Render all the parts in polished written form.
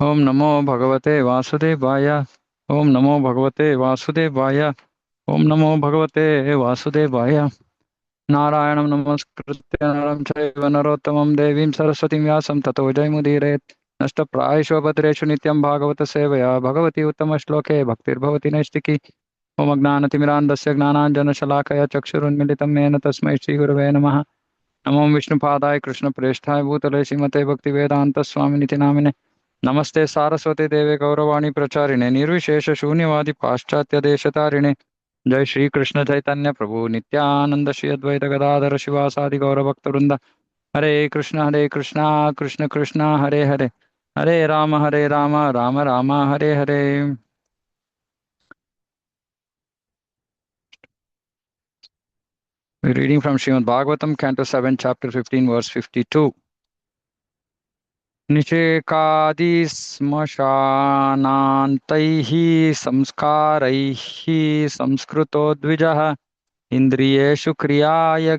ओम नमो भगवते वासुदेवाय। ओम नमो भगवते वासुदेवाय। ओम नमो भगवते वासुदेवाय। नारायणं नमस्कृत्य नरं चैव नरोत्तमं देवीं सरस्वतीं व्यासं ततो जयमुदीरयेत्। नष्टप्रायेषु भद्रेषु नित्यं भागवत सेवया भगवती उत्तमश्लोके भक्तिर्भवति नैष्टिकी। ओम अज्ञानतिमिरान्धस्य ज्ञानाञ्जनशलाकया चक्षुरुन्मिलितं येन तस्मै श्रीगुरवे नमः। नमो विष्णुपादाय कृष्णप्रेष्ठाय भूतले श्रीमते भक्तिवेदान्तस्वामिनिति नामिने। नमस्ते सारस्वती देवे गौरवाणी प्रचारिणे निर्विशेष शून्यवादी पाश्चात्य देशतारिणे। जय श्री कृष्ण चैतन्य प्रभु नित्यानंद श्री अद्वैत गदाधर शिवासादि गौरभक्तवृंद। हरे कृष्ण कृष्ण कृष्ण हरे हरे। हरे Ram Ram Ram Hare Hare. We're reading from Srimad Bhagavatam, Canto 7, Chapter 15, verse 52. निषेकादिश्मशानान्तैः संस्कारैः संस्कृतो द्विजः इन्द्रियेषु क्रियाय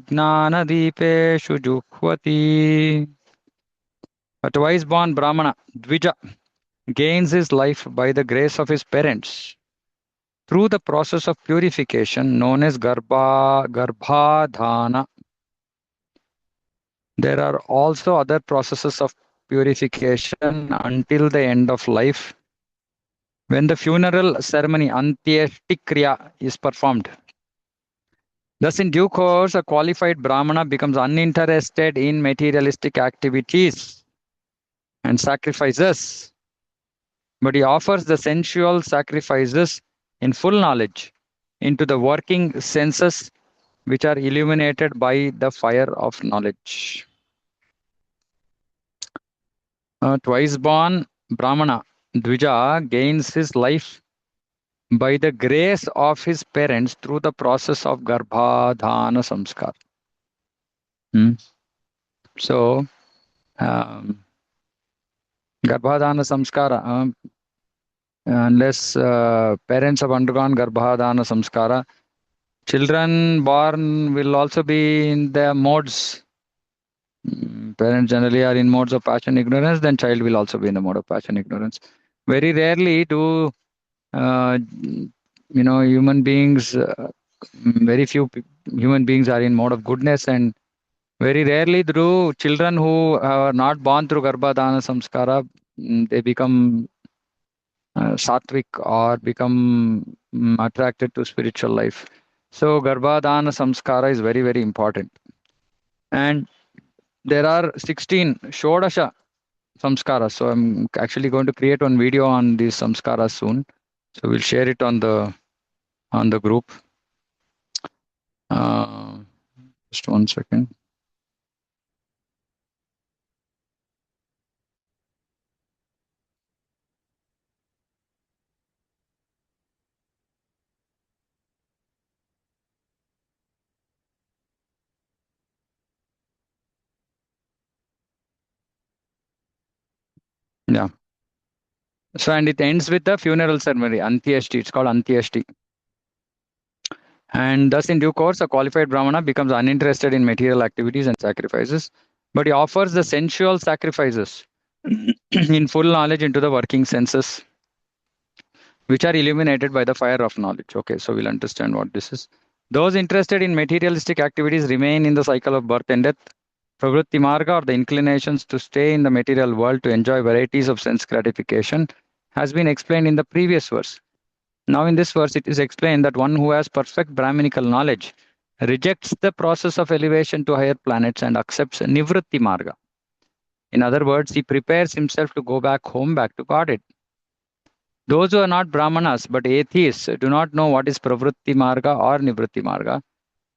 ज्ञानदीपेषु जुह्वति. A twice born Brahmana, Dvija, gains his life by the grace of his parents through the process of purification known as Garbhadhana. There are also other processes of purification until the end of life when the funeral ceremony Antyeshtikriya is performed. Thus, in due course, a qualified Brahmana becomes uninterested in materialistic activities and sacrifices, but he offers the sensual sacrifices in full knowledge into the working senses which are illuminated by the fire of knowledge. Twice born Brahmana, Dvija, gains his life by the grace of his parents through the process of Garbhadhana Samskar. So, Garbhadhana Samskara, unless parents have undergone Garbhadhana Samskara, children born will also be in their modes. Parents generally are in modes of passion ignorance, then child will also be in the mode of passion ignorance. Very rarely do human beings, very few human beings are in mode of goodness, and very rarely do children who are not born through Garbhadhana Samskara, they become sattvic or become attracted to spiritual life. So Garbhadhana Samskara is very, very important. And there are 16 Shodasha Samskaras. So I'm actually going to create one video on these Samskaras soon. So we'll share it on the group. Just one second. Yeah. So, and it ends with the funeral ceremony, Antyeshti. It's called Antyeshti. And thus, in due course, a qualified Brahmana becomes uninterested in material activities and sacrifices, but he offers the sensual sacrifices in full knowledge into the working senses, which are illuminated by the fire of knowledge. Okay, so we'll understand what this is. Those interested in materialistic activities remain in the cycle of birth and death. Pravritti marga, or the inclinations to stay in the material world to enjoy varieties of sense gratification, has been explained in the previous verse. Now, in this verse, it is explained that one who has perfect Brahminical knowledge rejects the process of elevation to higher planets and accepts Nivritti marga. In other words, he prepares himself to go back home, back to Godhead. Those who are not Brahmanas but atheists do not know what is Pravritti marga or Nivritti marga.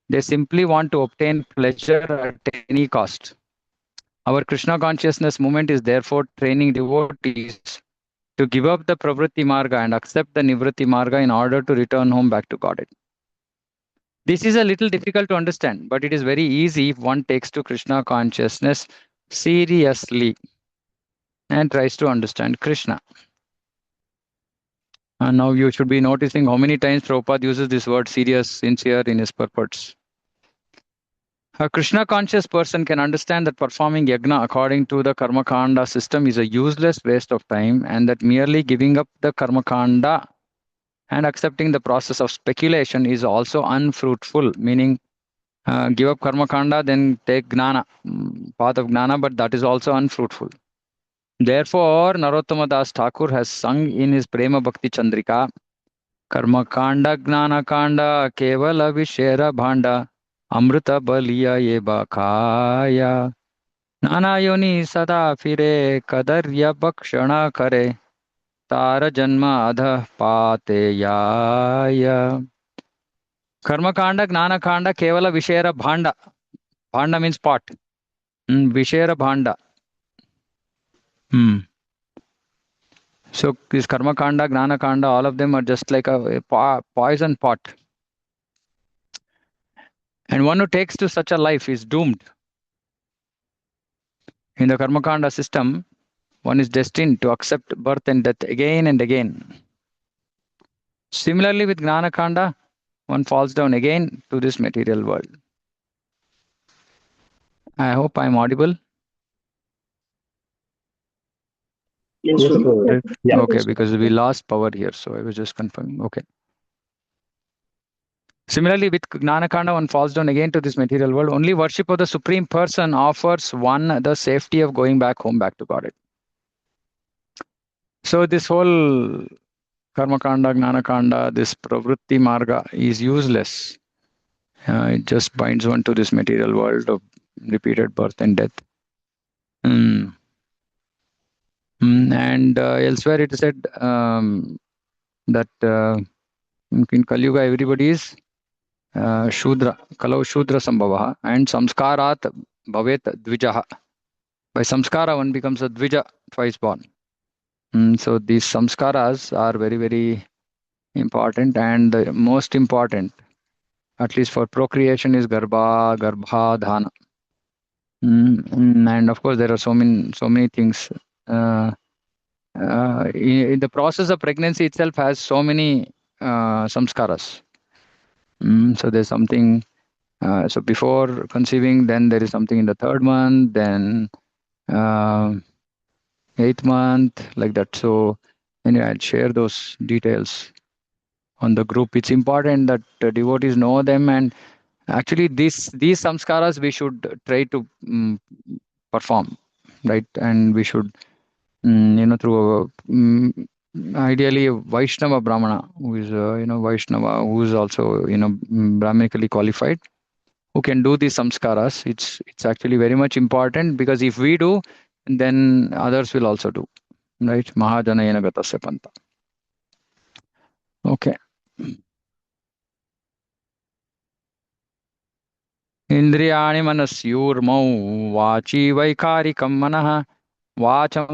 They simply want to obtain pleasure at any cost. Our Krishna consciousness movement is therefore training devotees to give up the Pravritti marga and accept the Nivritti marga in order to return home back to Godhead. This is a little difficult to understand, but it is very easy if one takes to Krishna consciousness seriously and tries to understand Krishna. And now you should be noticing how many times Prabhupada uses this word serious, sincere in his purports. A Krishna conscious person can understand that performing yajna according to the karma kanda system is a useless waste of time, and that merely giving up the karma kanda and accepting the process of speculation is also unfruitful, meaning give up karma kanda, then take gnana, path of gnana, but that is also unfruitful. Therefore, Narottama Das Thakur has sung in his Prema Bhakti Chandrika, Karma Kanda Gnana Kanda Kevala Vishera Bhanda Amrita Baliya Yeba Kaya Nana Yoni Sada Fire Kadarya Bhakshana Kare Tara Janma Adha Pate Yaya. Karma Kanda Gnana Kanda Kevala Vishera Bhanda. Bhanda means pot. Vishera Bhanda. Hmm. So this Karma Kanda, Gnana Kanda, all of them are just like a poison pot. And one who takes to such a life is doomed. In the Karma Kanda system, one is destined to accept birth and death again and again. Similarly, with Gnana Kanda, one falls down again to this material world. I hope I'm audible. Yes, Yes, Swami. sir. Yeah. Okay, because we lost power here, so I was just confirming. Okay. Similarly, with Gnanakanda, one falls down again to this material world. Only worship of the Supreme Person offers one the safety of going back home, back to Godhead. So this whole Karmakanda, Gnanakanda, this Pravritti Marga is useless. It just binds one to this material world of repeated birth and death. And elsewhere it is said that in Kali Yuga everybody is Shudra, Kalau Shudra Sambhava, and Samskarat Bhavet Dvijaha. By Samskara, one becomes a Dvija, twice born. So these Samskaras are very, very important, and the most important, at least for procreation, is Garbha, Dhana. And of course, there are so many things. In the process of pregnancy itself has so many samskaras. So there's something. So before conceiving, then there is something in the third month, then 8th month, like that. So anyway, I'll share those details on the group. It's important that devotees know them, and actually these samskaras we should try to perform, right? And we should, through ideally a Vaishnava Brahmana, who is Vaishnava, who is also Brahmanically qualified, who can do these samskaras. It's actually very much important, because if we do, then others will also do, right? Mahajanayana gatasya panta. Okay. Indriyani manasyurmau vachi vaikarikam manah वाचं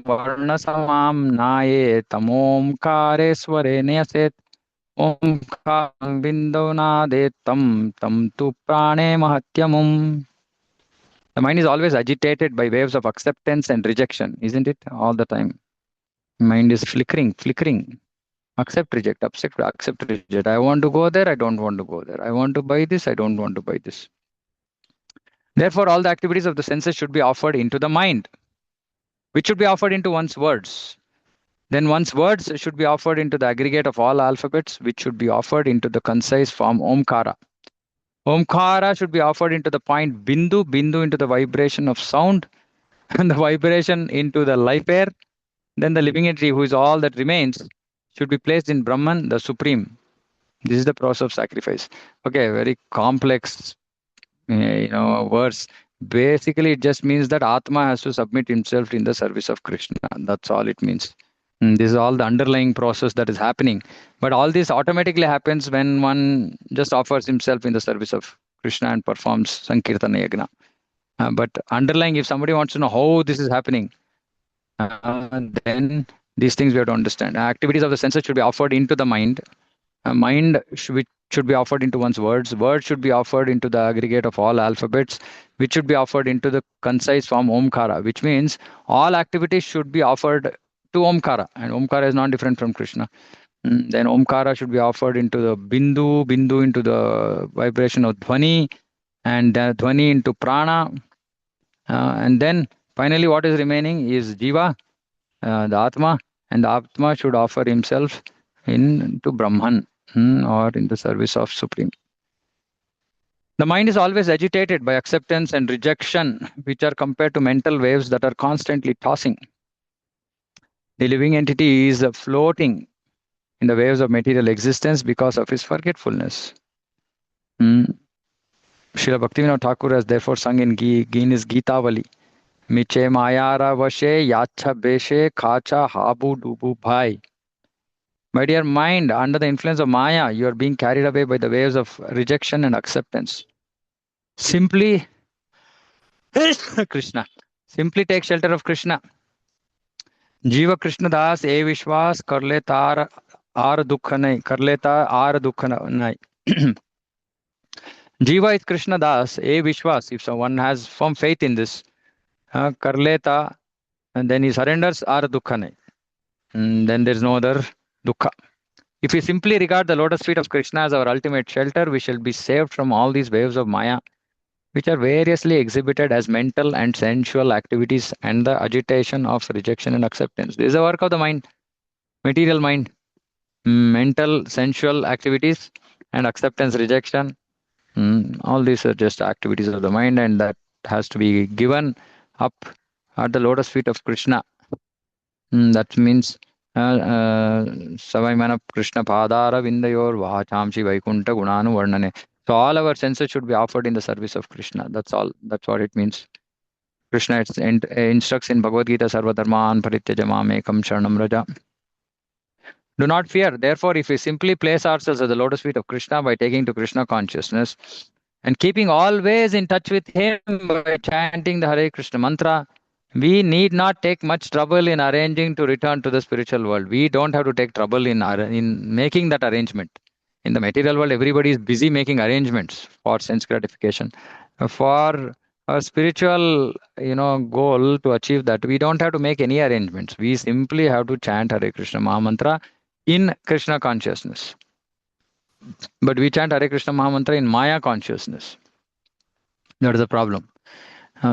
वर्णसमां नाये तमोंकारे स्वरे न्यसेत् ओंकारं बिन्दौ नादेत् तं तु प्राणे महत्यमुम्. The mind is always agitated by waves of acceptance and rejection, isn't it? All the time. Mind is flickering. Accept, reject, accept, reject. I want to go there, I don't want to go there. I want to buy this, I don't want to buy this. Therefore, all the activities of the senses should be offered into the mind, which should be offered into one's words. Then one's words should be offered into the aggregate of all alphabets, which should be offered into the concise form Omkara. Omkara should be offered into the point Bindu, Bindu into the vibration of sound, and the vibration into the life air. Then the living entity, who is all that remains, should be placed in Brahman, the Supreme. This is the process of sacrifice. Okay, very complex, verse. Basically, it just means that Atma has to submit himself in the service of Krishna. That's all it means. This is all the underlying process that is happening. But all this automatically happens when one just offers himself in the service of Krishna and performs Sankirtana Yagna. But underlying, if somebody wants to know how this is happening, then these things we have to understand. Activities of the senses should be offered into the mind. Mind should be offered into one's words. Words should be offered into the aggregate of all alphabets, which should be offered into the concise form Omkara, which means all activities should be offered to Omkara, and Omkara is not different from Krishna. Then Omkara should be offered into the Bindu into the vibration of Dhvani, and Dhvani into prana. And then finally, what is remaining is Jiva, the Atma, and the Atma should offer himself to Brahman, or in the service of Supreme. The mind is always agitated by acceptance and rejection, which are compared to mental waves that are constantly tossing. The living entity is floating in the waves of material existence because of his forgetfulness. Srila Bhaktivinoda Thakur has therefore sung in his Gitavali, Miche Mayara Vashe Yacha Beshe Khacha Habu Dubu Bhai. My dear mind, under the influence of Maya, you are being carried away by the waves of rejection and acceptance. Simply, Krishna. Simply take shelter of Krishna. Jiva Krishna Das e Vishwas karle tar ar dukha nahi. Karleta ar dukha nahi. Jiva is Krishna Das e Vishwas. If someone has firm faith in this, karleta, and then he surrenders ar dukha nahi. Then there is no other dukkha. If we simply regard the lotus feet of Krishna as our ultimate shelter, we shall be saved from all these waves of Maya, which are variously exhibited as mental and sensual activities and the agitation of rejection and acceptance. This is the work of the mind, material mind, mental, sensual activities and acceptance, rejection. All these are just activities of the mind, and that has to be given up at the lotus feet of Krishna. That means Savaimana Krishna Padara Vindayor Vachamshi Vaikunta Gunanu Varnane. So all our senses should be offered in the service of Krishna. That's all. That's what it means. Krishna instructs in Bhagavad Gita, Sarva Dharman Parityajamam Ekam Sharanam Raja. Do not fear. Therefore, if we simply place ourselves at the lotus feet of Krishna by taking to Krishna consciousness and keeping always in touch with Him by chanting the Hare Krishna mantra, we need not take much trouble in arranging to return to the spiritual world. We don't have to take trouble in making that arrangement. In the material world, everybody is busy making arrangements for sense gratification. For a spiritual, goal to achieve that, we don't have to make any arrangements. We simply have to chant Hare Krishna Mahamantra in Krishna consciousness. But we chant Hare Krishna Mahamantra in Maya consciousness. That is the problem.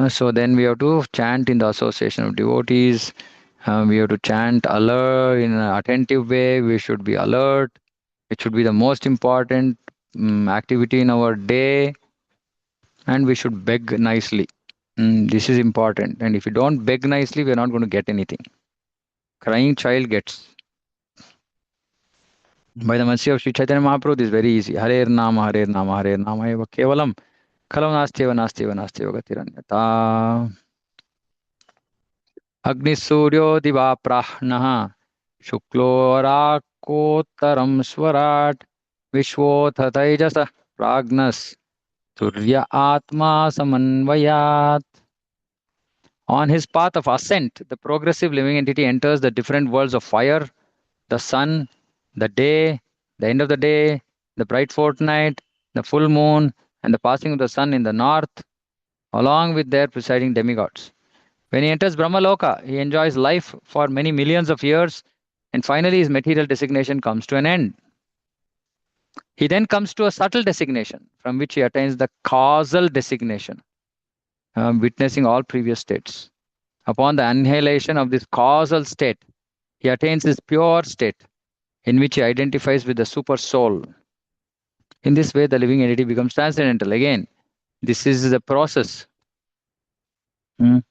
So then we have to chant in the association of devotees. We have to chant alert in an attentive way. We should be alert. It should be the most important activity in our day. And we should beg nicely. This is important. And if you don't beg nicely, we are not going to get anything. Crying child gets. By the mercy of Sri Chaitanya Mahaprabhu, this is very easy. Hare Nama, Hare Nama, Hare Nama eva kevalam. Khalam nastyeva nastyeva nastyeva gatiranyata. Agni Suryo Diva Prahnaha Shuklorakottaram Swarat Vishwotha Taijasa Pragnas Surya Atma Samanvayat. On his path of ascent, the progressive living entity enters the different worlds of fire, the sun, the day, the end of the day, the bright fortnight, the full moon, and the passing of the sun in the north, along with their presiding demigods. When he enters Brahmaloka, he enjoys life for many millions of years, and finally his material designation comes to an end. He then comes to a subtle designation, from which he attains the causal designation, witnessing all previous states. Upon the annihilation of this causal state, he attains his pure state, in which he identifies with the super soul. In this way, the living entity becomes transcendental. Again, this is the process. So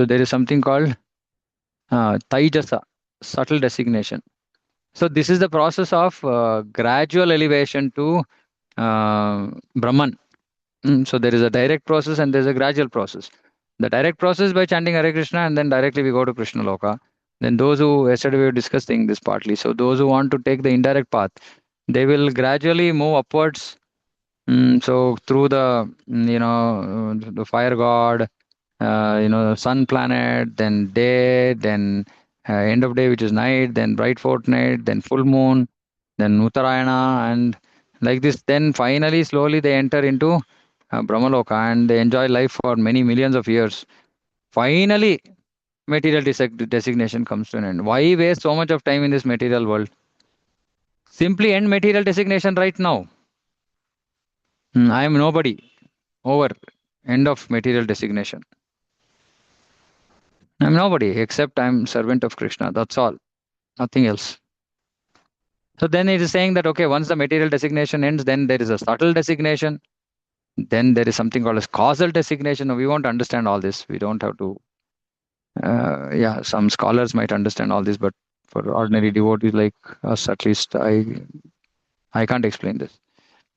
there is something called Taijasa, subtle designation. So this is the process of gradual elevation to Brahman. So there is a direct process and there is a gradual process. The direct process by chanting Hare Krishna, and then directly we go to Krishna Loka. Then those who, yesterday we were discussing this partly, so those who want to take the indirect path, they will gradually move upwards. So through the, the fire god, sun planet, then day, then end of day, which is night, then bright fortnight, then full moon, then Uttarayana, and like this. Then finally, slowly they enter into Brahmaloka and they enjoy life for many millions of years. Finally, material designation comes to an end. Why waste so much of time in this material world? Simply end material designation right now. I am nobody. Over. End of material designation. I'm nobody except I'm servant of Krishna. That's all. Nothing else. So then it is saying that okay, once the material designation ends, then there is a subtle designation. Then there is something called as causal designation. Now, we won't understand all this. We don't have to. Yeah, some scholars might understand all this, but for ordinary devotees like us, at least I can't explain this.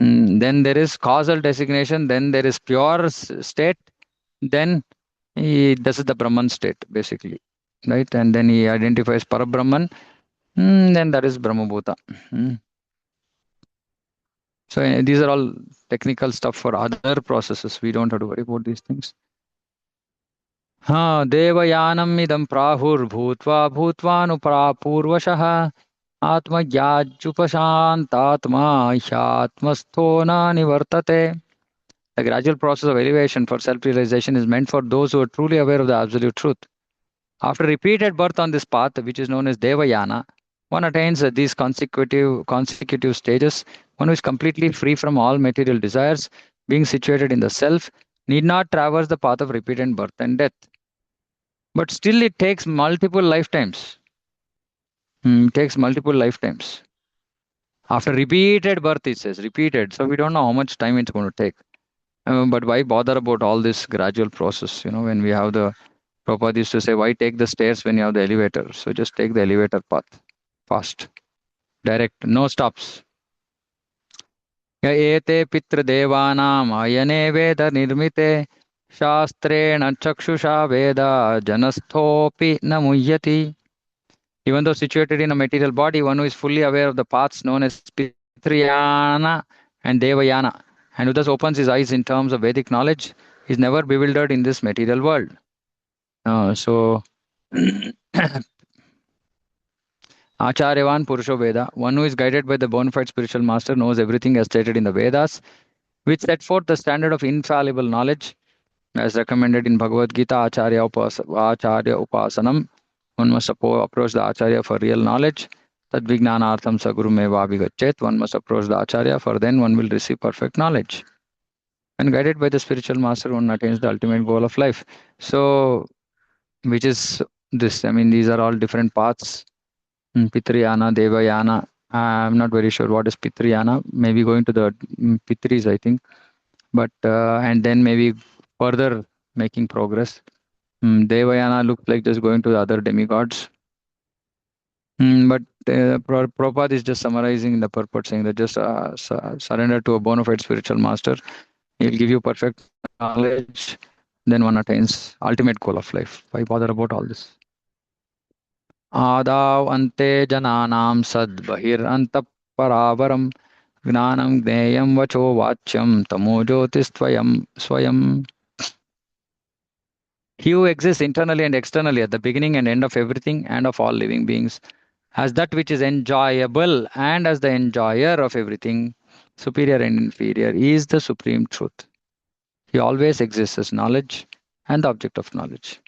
Then there is causal designation. Then there is pure state. Then this is the Brahman state basically, right? And then he identifies Parabrahman. Then that is Brahmabhuta. Mm. So these are all technical stuff for other processes. We don't have to worry about these things. हाँ देवयानम् इदं प्राहुर्भूत्वा भूत्वानुप्रापूर्वशः आत्मज्ञाजुपशान्तात्मा ह्यात्मस्थो न निवर्तते. The gradual process of elevation for self-realization is meant for those who are truly aware of the absolute truth. After repeated birth on this path, which is known as Devayana, one attains these consecutive stages. One who is completely free from all material desires, being situated in the self, need not traverse the path of repeated birth and death. But still, it takes multiple lifetimes. It takes multiple lifetimes. After repeated birth, it says repeated. So we don't know how much time it's going to take. But why bother about all this gradual process? When we have the Prabhupada used to say, why take the stairs when you have the elevator? So just take the elevator path fast, direct, no stops. य एते पितृदेवानाम् अयने वेद निर्मिते शास्त्रेण चक्षुषा वेद जनस्थोऽपि न मुह्यति. Even though situated in a material body, one who is fully aware of the paths known as Pitrayana and Devayana, and who thus opens his eyes in terms of Vedic knowledge, is never bewildered in this material world. So, Acharyavan Purusho Veda, one who is guided by the bona fide spiritual master, knows everything as stated in the Vedas, which set forth the standard of infallible knowledge, as recommended in Bhagavad Gita, Acharya Upasanam. One must approach the Acharya for real knowledge. Tad Vijnanartham Saguru Meva Vigachet. One must approach the Acharya, for then one will receive perfect knowledge. And guided by the spiritual master, one attains the ultimate goal of life. So, which is this? I mean, these are all different paths. Pitriyana, Devayana. I'm not very sure what is Pitriyana. Maybe going to the Pitris, I think. But, and then maybe further making progress. Devayana looks like just going to the other demigods. But Prabhupada is just summarizing the purport, saying that just surrender to a bona fide spiritual master. He'll give you perfect knowledge. Then one attains ultimate goal of life. Why bother about all this? Adav ante jananam sad bahir antap paravaram gnanam gneyam vacho vachyam tamo jyotistvayam swayam. He who exists internally and externally at the beginning and end of everything and of all living beings, as that which is enjoyable and as the enjoyer of everything, superior and inferior, is the supreme truth. He always exists as knowledge and the object of knowledge,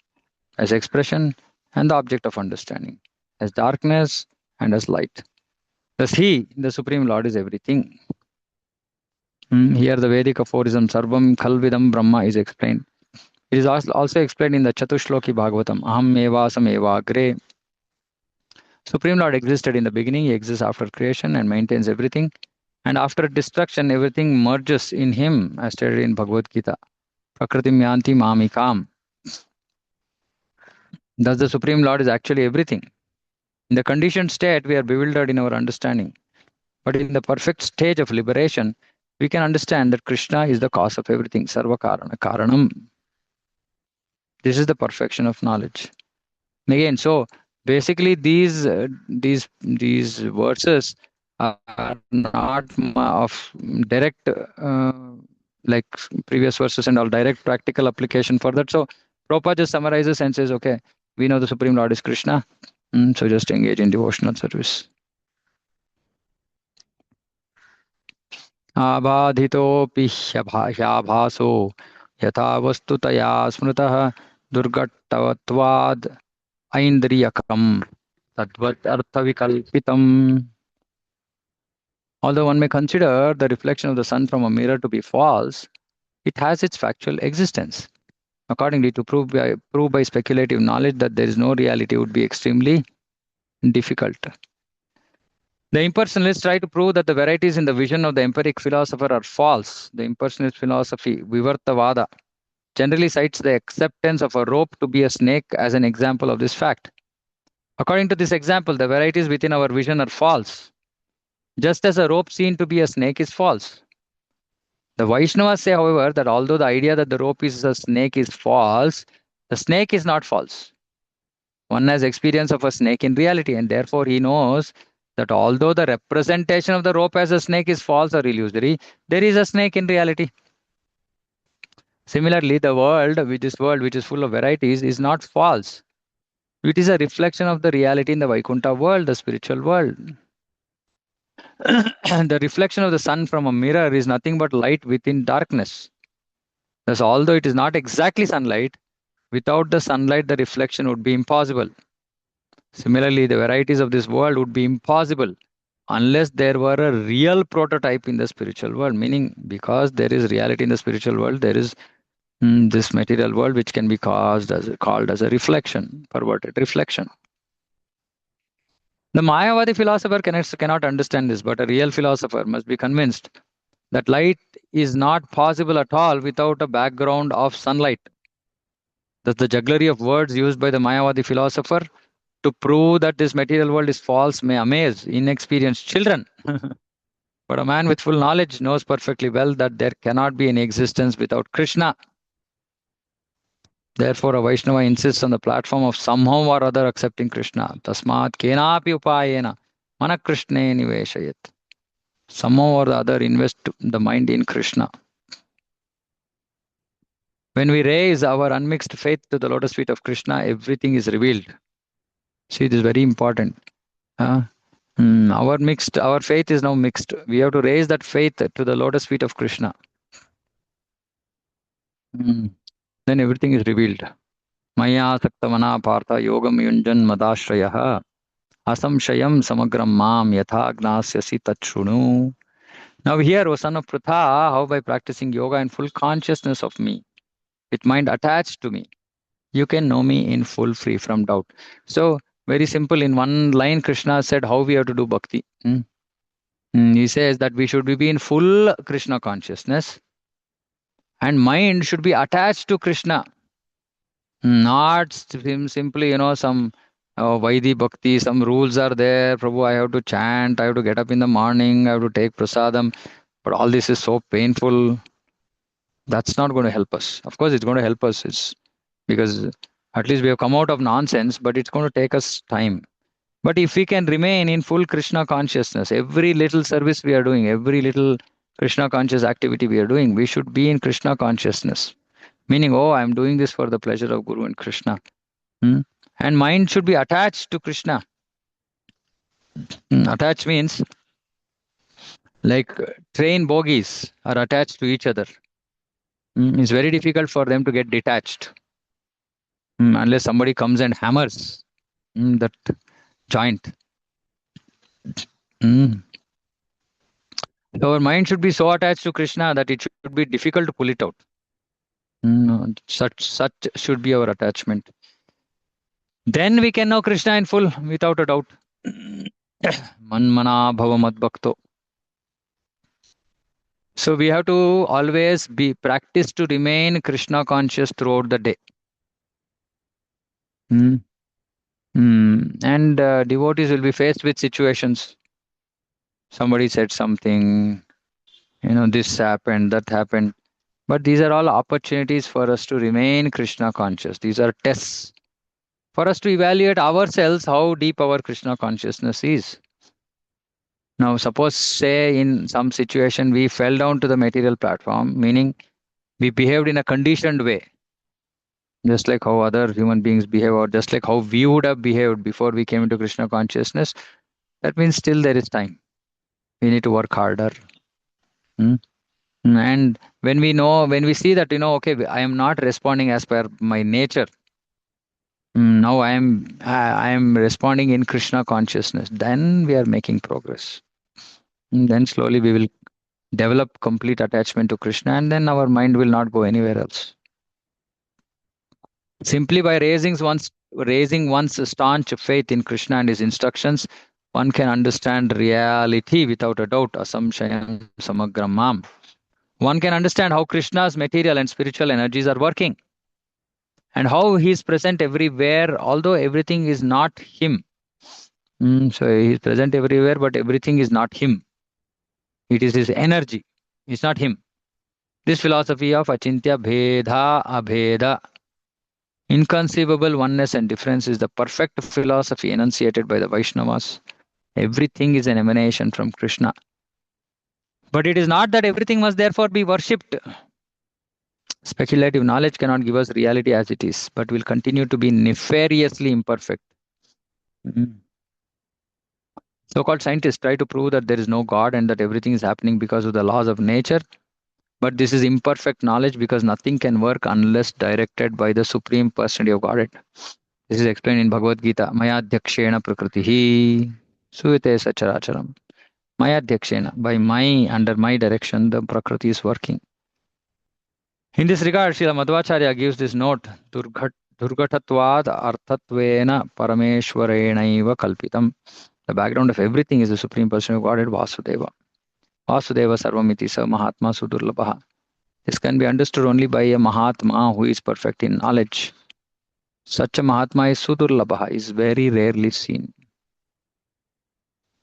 as expression and the object of understanding, as darkness and as light. Thus, He, the Supreme Lord, is everything. Here, the Vedic aphorism Sarvam Khalvidam Brahma is explained. It is also explained in the Chatushloki Bhagavatam, Aham Evasam Eva Agre. Supreme Lord existed in the beginning, He exists after creation and maintains everything. And after destruction, everything merges in Him, as stated in Bhagavad Gita. Prakritim Yanti Mamikam. Thus, the Supreme Lord is actually everything. In the conditioned state, we are bewildered in our understanding. But in the perfect stage of liberation, we can understand that Krishna is the cause of everything. Sarva Karana Karanam. This is the perfection of knowledge. Again, so basically these verses are not of direct like previous verses and all direct practical application for that. So Prabhupada just summarizes and says, okay, we know the Supreme Lord is Krishna, so just engage in devotional service. आबाधितोऽपि ह्याभासो यथा वस्तुतया स्मृतः दुर्घटत्वाद् ऐन्द्रियकम् तद्वत् अर्थविकल्पितम्. Although one may consider the reflection of the sun from a mirror to be false, it has its factual existence. Accordingly, to prove by speculative knowledge that there is no reality would be extremely difficult. The impersonalists try to prove that the varieties in the vision of the empiric philosopher are false. The impersonalist philosophy, Vivartavada, generally cites the acceptance of a rope to be a snake as an example of this fact. According to this example, the varieties within our vision are false, just as a rope seen to be a snake is false. The Vaishnavas say, however, that although the idea that the rope is a snake is false, the snake is not false. One has experience of a snake in reality, and therefore he knows that although the representation of the rope as a snake is false or illusory, there is a snake in reality. Similarly, the world, which is full of varieties, is not false. It is a reflection of the reality in the Vaikuntha world, the spiritual world. The reflection of the sun from a mirror is nothing but light within darkness. Thus, although it is not exactly sunlight, without the sunlight, the reflection would be impossible. Similarly, the varieties of this world would be impossible unless there were a real prototype in the spiritual world. Meaning, because there is reality in the spiritual world, there is this material world which can be called as a reflection, perverted reflection. The Mayavadi philosopher cannot understand this, but a real philosopher must be convinced that light is not possible at all without a background of sunlight. Thus, the jugglery of words used by the Mayavadi philosopher to prove that this material world is false may amaze inexperienced children. But a man with full knowledge knows perfectly well that there cannot be any existence without Krishna. Therefore, a Vaishnava insists on the platform of somehow or other accepting Krishna. Tasmat kenapi upayena mana Krishne niveshayat. Somehow or the other invest the mind in Krishna. When we raise our unmixed faith to the lotus feet of Krishna, everything is revealed. See, this is very important. Our faith is now mixed. We have to raise that faith to the lotus feet of Krishna. Then everything is revealed. Maya saktamana partha yogam yunjan madashrayah asamshayam samagram mam yatha gnasyasi tachunu. Now here, O son of Pratha, how by practicing yoga in full consciousness of me, with mind attached to me, you can know me in full free from doubt. So, very simple. In one line, Krishna said how we have to do bhakti. He says that we should be in full Krishna consciousness and mind should be attached to Krishna. Not simply, some Vaidhi bhakti, some rules are there. Prabhu, I have to chant, I have to get up in the morning, I have to take prasadam. But all this is so painful. That's not going to help us. Of course, it's going to help us. It's because at least we have come out of nonsense, but it's going to take us time. But if we can remain in full Krishna consciousness, every little service we are doing, every little Krishna conscious activity we are doing, we should be in Krishna consciousness. Meaning, oh, I'm doing this for the pleasure of Guru and Krishna. And mind should be attached to Krishna. Attached means like train bogies are attached to each other. It's very difficult for them to get detached unless somebody comes and hammers that joint. Our mind should be so attached to Krishna that it should be difficult to pull it out. Such should be our attachment. Then we can know Krishna in full without a doubt. Manmana bhava mad bhakto. So we have to always be practiced to remain Krishna conscious throughout the day. And devotees will be faced with situations. Somebody said something, this happened, that happened. But these are all opportunities for us to remain Krishna conscious. These are tests for us to evaluate ourselves how deep our Krishna consciousness is. Now, suppose, say, in some situation we fell down to the material platform, meaning we behaved in a conditioned way, just like how other human beings behave, or just like how we would have behaved before we came into Krishna consciousness. That means still there is time. We need to work harder. And when we see that, okay, I am not responding as per my nature. Now I am responding in Krishna consciousness. Then we are making progress. And then slowly we will develop complete attachment to Krishna, and then our mind will not go anywhere else. Simply by raising one's staunch faith in Krishna and his instructions, one can understand reality without a doubt. Asamshayam samagram mam. One can understand how Krishna's material and spiritual energies are working and how he is present everywhere, although everything is not him. So he is present everywhere, but everything is not him. It is his energy. It's not him. This philosophy of achintya bheda abheda, inconceivable oneness and difference, is the perfect philosophy enunciated by the Vaishnavas. Everything is an emanation from Krishna. But it is not that everything must therefore be worshipped. Speculative knowledge cannot give us reality as it is, but will continue to be nefariously imperfect. Mhm. So-called scientists try to prove that there is no God and that everything is happening because of the laws of nature. But this is imperfect knowledge because nothing can work unless directed by the Supreme Personality of Godhead. This is explained in Bhagavad Gita. Maya Dhyakshena Prakritihi Suyate Sacharacharam. Maya Dhyakshena. By my, under my direction, the Prakriti is working. In this regard, Srila Madhvacharya gives this note, Durghatatvad Arthatvena Parameshwarenaiva Kalpitam. The background of everything is the Supreme Person of Godhead, Vasudeva. Vasudeva Sarvamiti Sa Mahatma Sudurlabha. This can be understood only by a Mahatma who is perfect in knowledge. Such a Mahatma is Sudurlabha, is very rarely seen.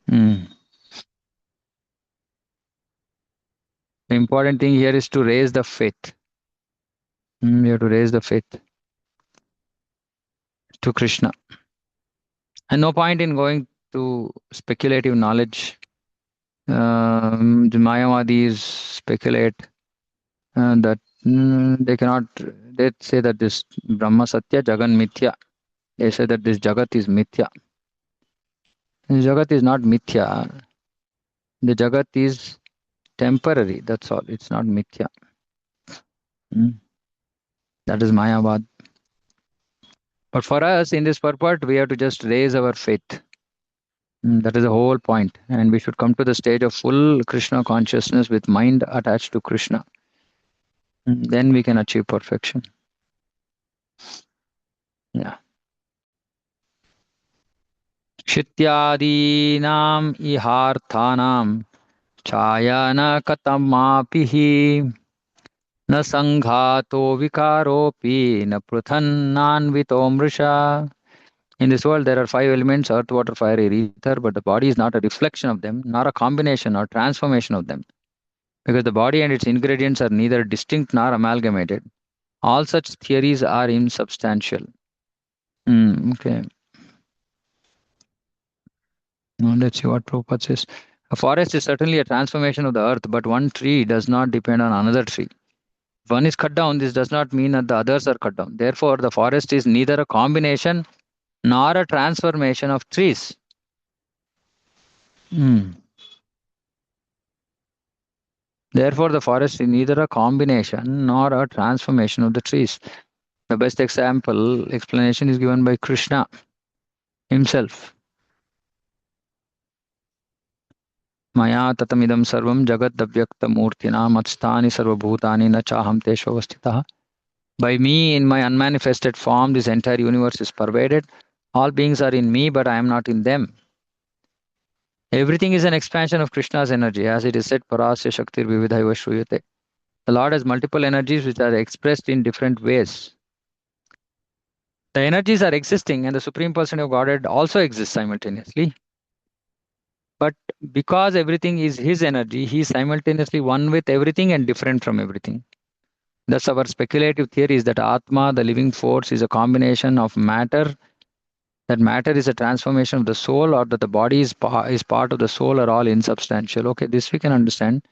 Hmm. The important thing here is to raise the faith. We have to raise the faith to Krishna. And no point in going to speculative knowledge. The Mayavadis speculate that they cannot, they say that this Brahma Satya, Jagan Mithya. They say that this Jagat is Mithya. This Jagat is not Mithya. The Jagat is temporary. That's all. It's not Mithya. Mm. That is Mayavad. But for us, in this purport, we have to just raise our faith. That is the whole point. And we should come to the stage of full Krishna consciousness with mind attached to Krishna. Then we can achieve perfection. Yeah. Kshityadinam iharthanam chayana katamapihi na sanghato vikaropi na pruthananvito mrisha. In this world, there are five elements: earth, water, fire, air, ether, but the body is not a reflection of them, nor a combination or transformation of them, because the body and its ingredients are neither distinct nor amalgamated. All such theories are insubstantial. Okay. Now let's see what Prabhupada says. A forest is certainly a transformation of the earth, but one tree does not depend on another tree. If one is cut down, this does not mean that the others are cut down. Therefore, the forest is neither a combination nor a transformation of trees. Therefore, the forest is neither a combination nor a transformation of the trees. The best explanation is given by Krishna himself. Maya tatamidam sarvam jagat davyakta murtina matstani sarvabhutani na chaham tesho avastitah. By me, in my unmanifested form, this entire universe is pervaded. All beings are in me, but I am not in them. Everything is an expansion of Krishna's energy, as it is said, Parasya Shaktir Vividhaiva Shruyate. The Lord has multiple energies which are expressed in different ways. The energies are existing, and the Supreme Person of Godhead also exists simultaneously. But because everything is His energy, He is simultaneously one with everything and different from everything. Thus, our speculative theory is that Atma, the living force, is a combination of matter, that matter is a transformation of the soul, or that the body is part of the soul, are all insubstantial. Okay, this we can understand.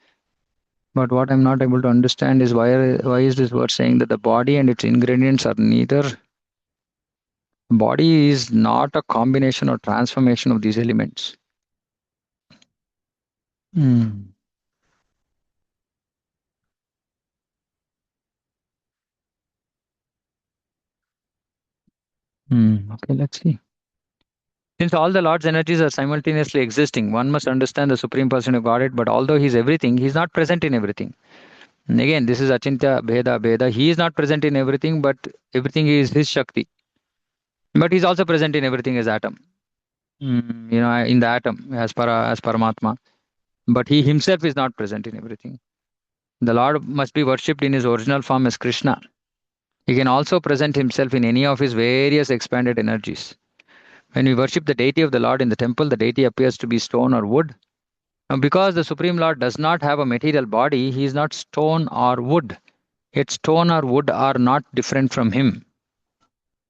But what I'm not able to understand is why is this word saying that the body and its ingredients are neither. Body is not a combination or transformation of these elements. Hmm. Okay, let's see. Since all the Lord's energies are simultaneously existing, one must understand the Supreme Person of Godhead, but although He is everything, He is not present in everything. And again, this is Achintya Bheda Bheda. He is not present in everything, but everything is His Shakti. But He's also present in everything as atom. In the atom, as Paramatma. But He Himself is not present in everything. The Lord must be worshipped in His original form as Krishna. He can also present Himself in any of His various expanded energies. When we worship the deity of the Lord in the temple, the deity appears to be stone or wood. Now, because the Supreme Lord does not have a material body, He is not stone or wood. Yet stone or wood are not different from Him.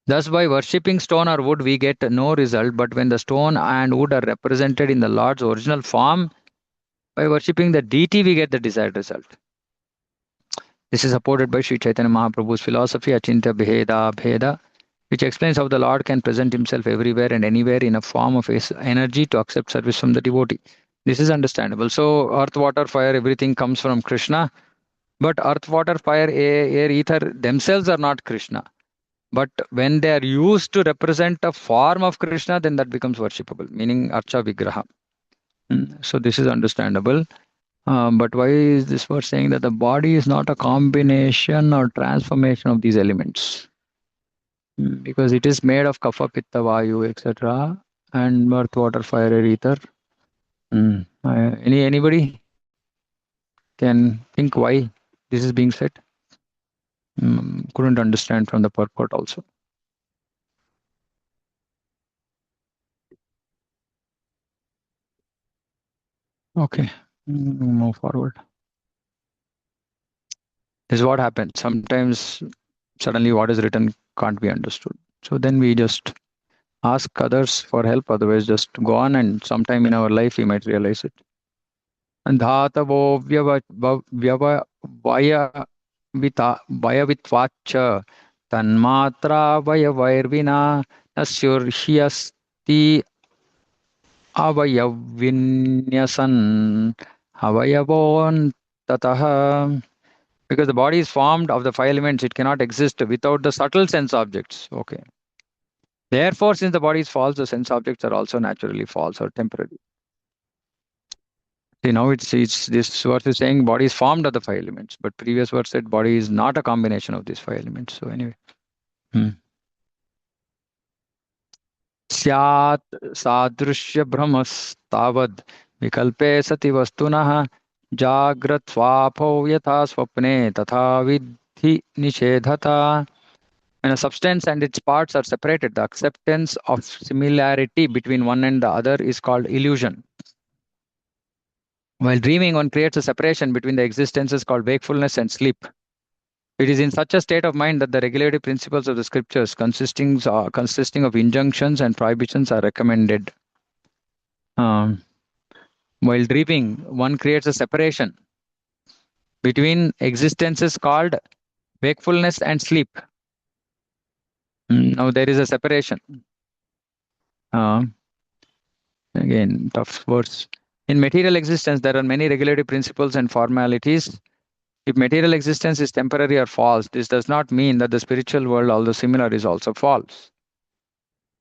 Thus, by worshipping stone or wood, we get no result. But when the stone and wood are represented in the Lord's original form, by worshipping the deity, we get the desired result. This is supported by Sri Chaitanya Mahaprabhu's philosophy, Achintya Bheda Bheda, which explains how the Lord can present Himself everywhere and anywhere in a form of His energy to accept service from the devotee. This is understandable. So, earth, water, fire, everything comes from Krishna. But earth, water, fire, air, ether themselves are not Krishna. But when they are used to represent a form of Krishna, then that becomes worshipable, meaning Archa Vigraha. So this is understandable. But why is this verse saying that the body is not a combination or transformation of these elements? Because it is made of kapha, pitta, vayu, etc. and earth, water, fire, air, ether. Anybody can think why this is being said? Couldn't understand from the purport also. Okay, move forward. This is what happens. Sometimes suddenly what is written can't be understood. So then we just ask others for help. Otherwise, just go on, and sometime in our life we might realize it. And dhatavo vaya vayavitvacha tanmatra vayavairvina nasyurhyasti avayavinyasan avayavon tataha. Because the body is formed of the five elements, it cannot exist without the subtle sense objects. Okay. Therefore, since the body is false, the sense objects are also naturally false or temporary. See, now it's this verse is saying body is formed of the five elements, but previous verse said body is not a combination of these five elements. So anyway. स्यात् सादृश्यभ्रमस्तावद् विकल्पे सति वस्तुनः जाग्रत्स्वापौ यथा स्वप्ने तथा विद्धि निषेधता. When a substance and its parts are separated, the acceptance of similarity between one and the other is called illusion. While dreaming, one creates a separation between the existences called wakefulness and sleep. It is in such a state of mind that the regulative principles of the scriptures, consisting of injunctions and prohibitions, are recommended. While dreaming, one creates a separation between existences called wakefulness and sleep. Now there is a separation. Again, tough words. In material existence, there are many regulative principles and formalities. If material existence is temporary or false, this does not mean that the spiritual world, although similar, is also false.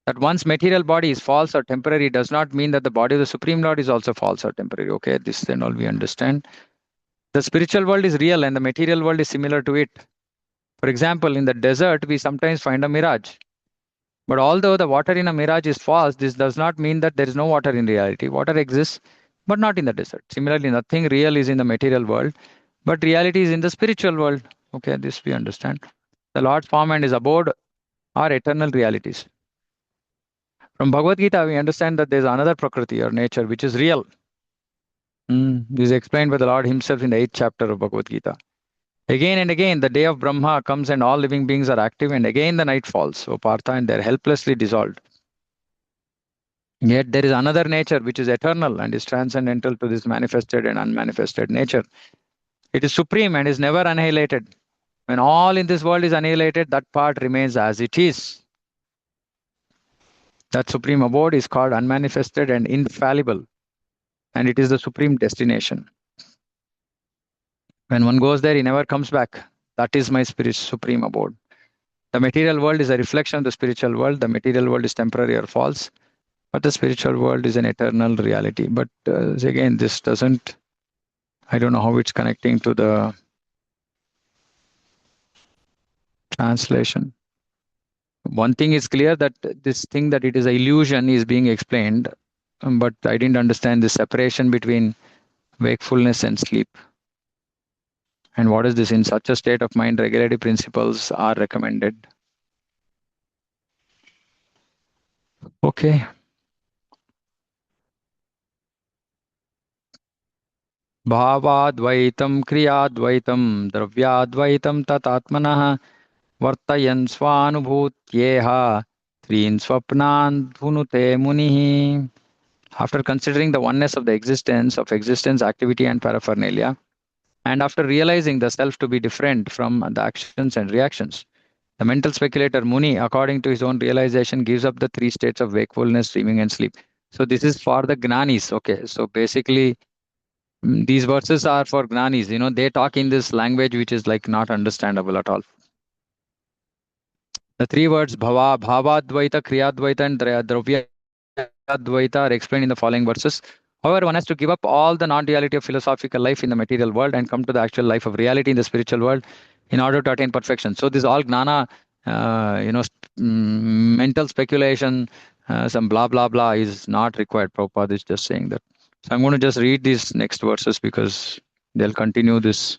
That one's material body is false or temporary does not mean that the body of the Supreme Lord is also false or temporary. Okay, this then all we understand. The spiritual world is real and the material world is similar to it. For example, in the desert, we sometimes find a mirage. But although the water in a mirage is false, this does not mean that there is no water in reality. Water exists, but not in the desert. Similarly, nothing real is in the material world, but reality is in the spiritual world. Okay, this we understand. The Lord's form and His abode are eternal realities. From Bhagavad Gita, we understand that there is another Prakriti or nature which is real. This is explained by the Lord Himself in the 8th chapter of Bhagavad Gita. Again and again, the day of Brahma comes and all living beings are active, and again the night falls, so Partha, and they are helplessly dissolved. Yet there is another nature which is eternal and is transcendental to this manifested and unmanifested nature. It is supreme and is never annihilated. When all in this world is annihilated, that part remains as it is. That supreme abode is called unmanifested and infallible, and it is the supreme destination. When one goes there, he never comes back. That is my spirit's supreme abode. The material world is a reflection of the spiritual world. The material world is temporary or false. But the spiritual world is an eternal reality. But again, this doesn't, I don't know how it's connecting to the translation. One thing is clear that this thing that it is an illusion is being explained, but I didn't understand the separation between wakefulness and sleep. And what is this? In such a state of mind, regulative principles are recommended. Okay. भावाद्वैतं क्रियाद्वैतं द्रव्याद्वैतं ततात्मनः वर्तयन् स्वानुभूत्येह त्रीन् स्वप्नान् भुनुते मुनिः. After considering the oneness of the existence, activity, and paraphernalia, and after realizing the self to be different from the actions and reactions, the mental speculator Muni, according to his own realization, gives up the three states of wakefulness, dreaming, and sleep. So this is for the Gnanis. Okay, so basically, these verses are for Gnanis. You know, they talk in this language which is like not understandable at all. The three words bhava, bhavadvaita, kriyadvaita, and dravyadvaita are explained in the following verses. However, one has to give up all the non-duality of philosophical life in the material world and come to the actual life of reality in the spiritual world in order to attain perfection. So this all gnana, mental speculation, some blah blah blah is not required. Prabhupada is just saying that. So I'm going to just read these next verses because they'll continue this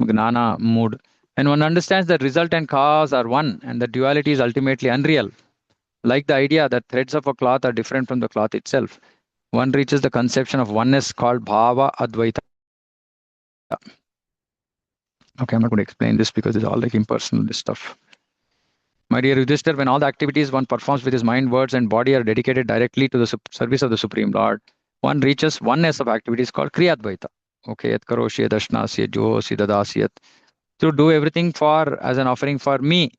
gnana mood. And one understands that result and cause are one, and that duality is ultimately unreal. Like the idea that threads of a cloth are different from the cloth itself, one reaches the conception of oneness called bhava advaita. Okay, I'm not going to explain this because it's all like impersonal, this stuff. My dear Yudhishthir, when all the activities one performs with his mind, words, and body are dedicated directly to the service of the Supreme Lord, one reaches oneness of activities called kriyadvaita. Okay, yat karoshi, yat ashnasi, yat johosi, dadasi, yat. To do everything for as an offering for me.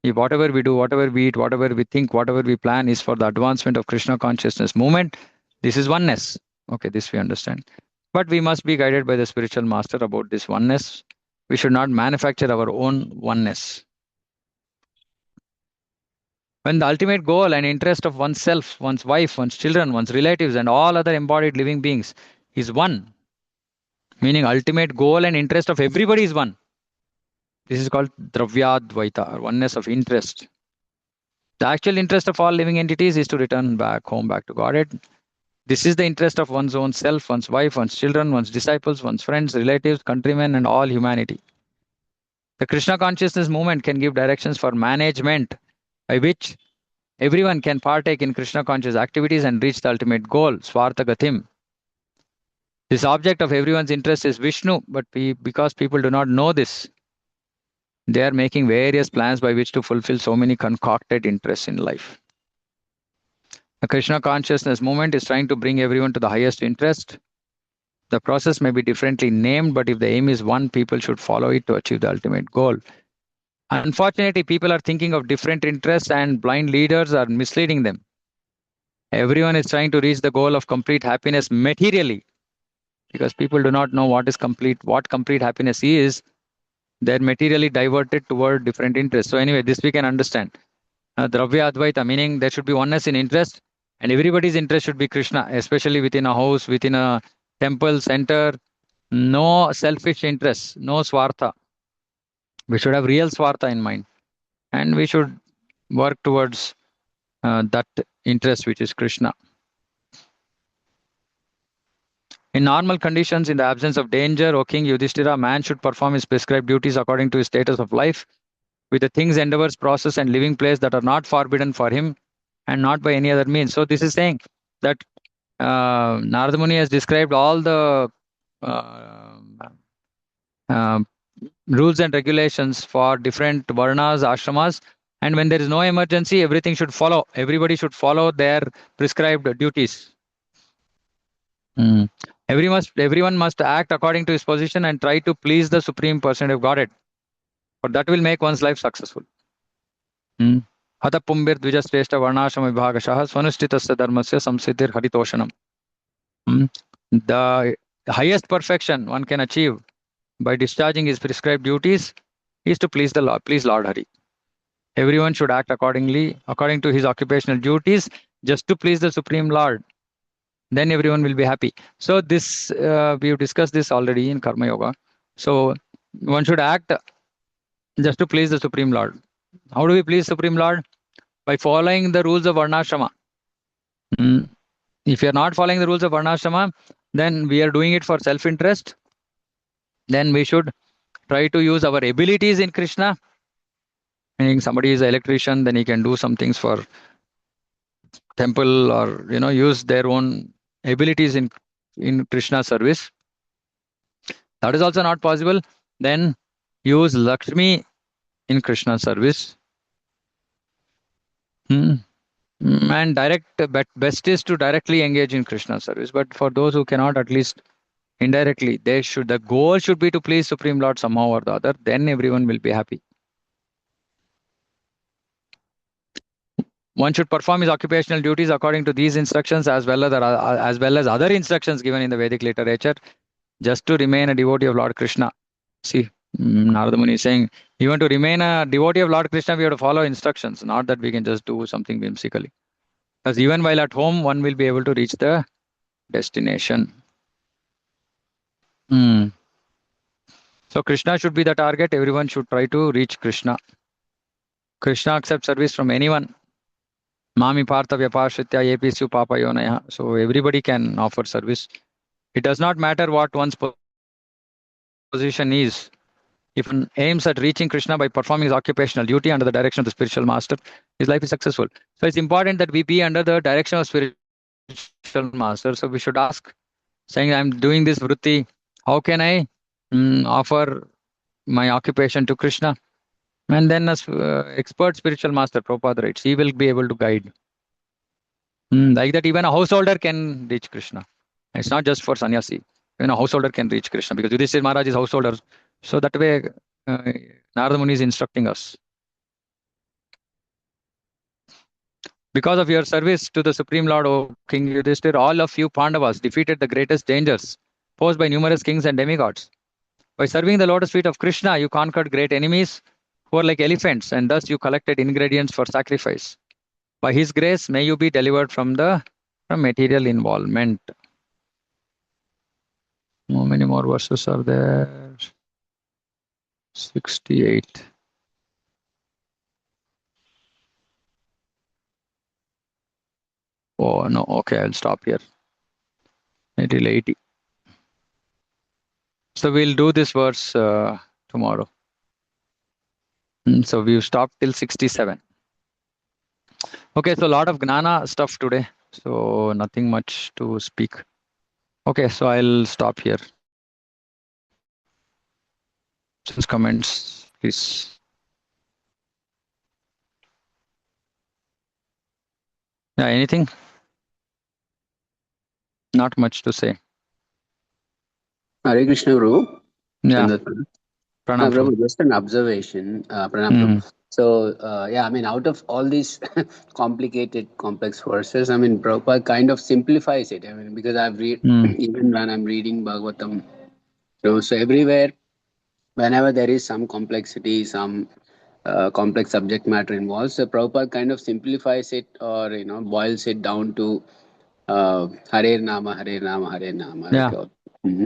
If whatever we do, whatever we eat, whatever we think, whatever we plan is for the advancement of Krishna consciousness movement, this is oneness. Okay, this we understand. But we must be guided by the spiritual master about this oneness. We should not manufacture our own oneness. When the ultimate goal and interest of oneself, one's wife, one's children, one's relatives, and all other embodied living beings is one, meaning ultimate goal and interest of everybody is one. This is called Dravyadvaita, or oneness of interest. The actual interest of all living entities is to return back home, back to Godhead. This is the interest of one's own self, one's wife, one's children, one's disciples, one's friends, relatives, countrymen, and all humanity. The Krishna consciousness movement can give directions for management by which everyone can partake in Krishna conscious activities and reach the ultimate goal, Swartha Gatim. This object of everyone's interest is Vishnu, but because people do not know this, they are making various plans by which to fulfill so many concocted interests in life. The Krishna consciousness movement is trying to bring everyone to the highest interest. The process may be differently named, but if the aim is one, people should follow it to achieve the ultimate goal. Unfortunately, people are thinking of different interests and blind leaders are misleading them. Everyone is trying to reach the goal of complete happiness materially because people do not know what complete happiness is. They're materially diverted toward different interests. So anyway, this we can understand. Dravya Advaita, meaning there should be oneness in interest and everybody's interest should be Krishna, especially within a house, within a temple center. No selfish interests, no swartha. We should have real swartha in mind and we should work towards that interest, which is Krishna. In normal conditions, in the absence of danger, O King Yudhishthira, man should perform his prescribed duties according to his status of life, with the things, endeavors, process, and living place that are not forbidden for him, and not by any other means. So this is saying that Narada Muni has described all the uh, uh, rules and regulations for different varnas, ashramas, and when there is no emergency, everything should follow. Everybody should follow their prescribed duties. Mm. Everyone must act according to his position and try to please the Supreme Personality of Godhead. For that will make one's life successful. Hata pumbir dvija shrestha varnashama vibhagashaha swanushtitasya dharmasya samsiddhir haritoshanam. The highest perfection one can achieve by discharging his prescribed duties is to please the Lord, please Lord Hari. Everyone should act accordingly, according to his occupational duties just to please the Supreme Lord. Then everyone will be happy. So this we've discussed this already in Karma Yoga. So one should act just to please the Supreme Lord. How do we please Supreme Lord? By following the rules of Varnashrama. Mm. If you are not following the rules of Varnashrama, then we are doing it for self-interest. Then we should try to use our abilities in Krishna. Meaning somebody is an electrician, then he can do some things for temple, or use their own abilities in Krishna service. That is also not possible. Then use Lakshmi in Krishna service. And best is to directly engage in Krishna service. But for those who cannot, at least indirectly, the goal should be to please Supreme Lord somehow or the other. Then everyone will be happy. One should perform his occupational duties according to these instructions as well as other instructions given in the Vedic literature, just to remain a devotee of Lord Krishna. See, Narada Muni is saying, even to remain a devotee of Lord Krishna, we have to follow instructions, not that we can just do something whimsically. Because even while at home, one will be able to reach the destination. So Krishna should be the target. Everyone should try to reach Krishna. Krishna accepts service from anyone. Mami Partha Vyapashritya Episyu Papayonaya. So everybody can offer service. It does not matter what one's position is. If one aims at reaching Krishna by performing his occupational duty under the direction of the spiritual master, his life is successful. So it's important that we be under the direction of spiritual master. So we should ask, saying, I'm doing this vritti, how can I offer my occupation to Krishna? And then as expert spiritual master, Prabhupada writes, he will be able to guide. Like that, even a householder can reach Krishna. It's not just for sannyasi. Even a householder can reach Krishna, because Yudhishthira Maharaj is householder. So that way, Narada Muni is instructing us. Because of your service to the Supreme Lord, O King Yudhishthira, all of you Pandavas defeated the greatest dangers posed by numerous kings and demigods. By serving the lotus feet of Krishna, you conquered great enemies who are like elephants, and thus you collected ingredients for sacrifice. By his grace, may you be delivered from material involvement. How many more verses are there? 68. Oh, no. Okay, I'll stop here. Until 80. So we'll do this verse tomorrow. So we've stopped till 67. Okay, so a lot of Gnana stuff today. So nothing much to speak. Okay, so I'll stop here. Just comments, please. Yeah, anything? Not much to say. Hare Krishna, Prabhu. Yeah. Chandratana. Pranam, Prabhu, just an observation. Pranam, Prabhu. So, yeah, I mean, out of all these complicated, complex verses, I mean, Prabhupada kind of simplifies it. I mean, because I've read, even when I'm reading Bhagavatam, so everywhere, whenever there is some complexity, some complex subject matter involved, so Prabhupada kind of simplifies it, or, boils it down to Hare Nama, Hare Nama, Hare Nama. Yeah.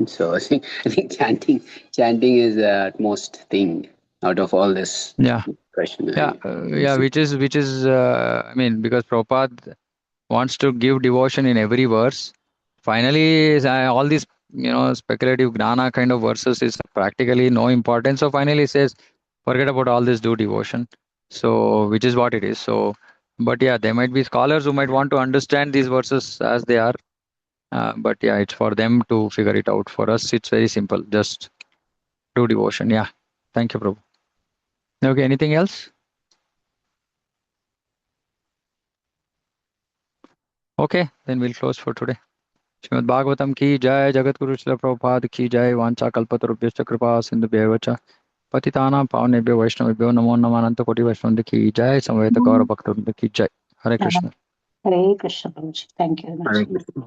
So I think chanting is the utmost thing out of all this. Yeah. Question. Yeah. Which is I mean, because Prabhupada wants to give devotion in every verse. Finally, all these speculative gnana kind of verses is practically no importance. So finally, he says, forget about all this, do devotion. So which is what it is. So, but yeah, there might be scholars who might want to understand these verses as they are. But yeah, it's for them to figure it out. For us, it's very simple. Just do devotion. Yeah. Thank you, Prabhu. Okay, anything else? Okay, then we'll close for today. Shrimad Bhagavatam की जय, जगत गुरु श्रील प्रभुपाद की जय, वांछा कल्पतरुभ्यश्च कृपा सिन्धुभ्येव च पतितानां पावनेभ्यो वैष्णवेभ्यो नमो नमः। अनंत कोटि वैष्णव की जय, समवेत गौर भक्तवृंद की जय। हरे Krishna. Hare Krishna, Prabhuji. Thank you very much. Hare Krishna.